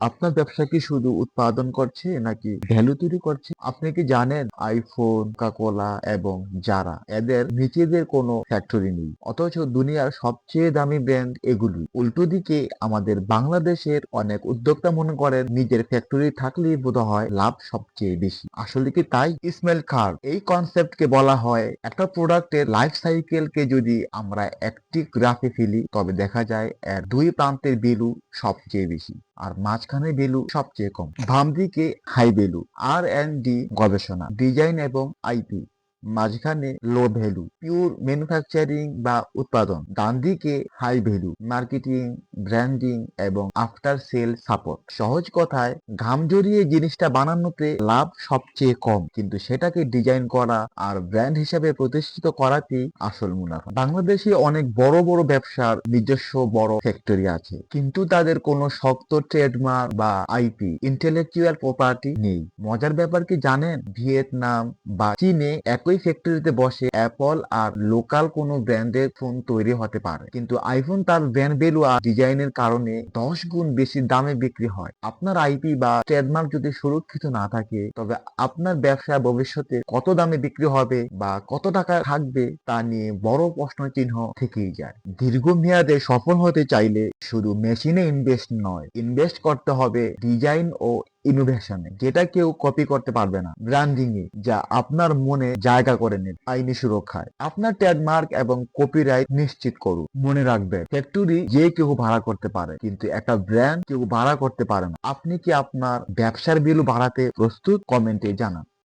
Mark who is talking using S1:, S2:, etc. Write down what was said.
S1: আপনার ব্যবসা কি শুধু উৎপাদন করছে নাকি ভ্যালু তৈরি করছে? আপনি কি জানেন আইফোন, কোকা-কোলা এবং জারা এদের নিজেদের কোনো ফ্যাক্টরি নেই, অথচ দুনিয়ার সবচেয়ে দামি ব্র্যান্ড এগুলি। উল্টো দিকে আমাদের বাংলাদেশের অনেক উদ্যোক্তা মনে করেন নিজের ফ্যাক্টরি থাকলেই বোধহয় লাভ সবচেয়ে বেশি। আসলে কি তাই? স্মেল কার্ভ এই কনসেপ্টকে বলা হয় একটা প্রোডাক্টের লাইফ সাইকেলকে যদি আমরা একটি গ্রাফে ফেলি তবে দেখা যায় এর দুই প্রান্তের ভ্যালু সবচেয়ে বেশি আর মাঝখানে ভ্যালু সবচেয়ে কম। বাম দিকে হাই ভ্যালু R&D গবেষণা, ডিজাইন এবং আইপি, মাঝখানে লো ভ্যালু পিওর ম্যানুফ্যাকচারিং বা উৎপাদন। ডান দিকে হাই ভ্যালু মার্কেটিং, ব্র্যান্ডিং এবং আফটার সেল সাপোর্ট। সহজ কথায় ঘাম জড়িয়ে জিনিসটা বানানোতে লাভ সবচেয়ে কম, কিন্তু সেটাকে ডিজাইন করা আর ব্র্যান্ড হিসেবে প্রতিষ্ঠিত করাতেই আসল মুনাফা। বাংলাদেশে অনেক বড় বড় ব্যবসার নিজস্ব বড় ফ্যাক্টরি আছে, কিন্তু তাদের কোনো শক্ত ট্রেডমার্ক বা আইপি ইন্টেলেকচুয়াল প্রপার্টি নেই। মজার ব্যাপার কি জানেন, ভিয়েতনাম বা চীনে একই ফ্যাক্টরিতে বসে অ্যাপল আর লোকাল কোনো ব্র্যান্ডের ফোন তৈরি হতে পারে, কিন্তু আইফোন তার ব্র্যান্ড ভ্যালু আর ডিজাইনের কারণে 10 গুণ বেশি দামে বিক্রি হয়। আপনার আইপি বা ট্রেডমার্ক যদি সুরক্ষিত না থাকে তবে আপনার ব্যবসা ভবিষ্যতে কত দামে বিক্রি হবে বা কত টাকা থাকবে তা নিয়ে বড় প্রশ্ন চিহ্ন থেকেই যায়। দীর্ঘমেয়াদে সফল হতে চাইলে শুধু মেশিনে ইনভেস্ট নয়, ইনভেস্ট করতে হবে ডিজাইন ও ইনোভেশনে, যেটা কেউ কপি করতে পারবে না। ব্র্যান্ডিং এ, যা আপনার মনে জায়গা করে নেবে। আইনি সুরক্ষায় আপনার ট্রেডমার্ক এবং কপিরাইট নিশ্চিত করুন। মনে রাখবেন, ফ্যাক্টরি যে কেউ ভাড়া করতে পারে, কিন্তু একটা ব্র্যান্ড কেউ ভাড়া করতে পারে না। আপনি কি আপনার ব্যবসার ভ্যালু বাড়াতে প্রস্তুত? কমেন্টে জানান।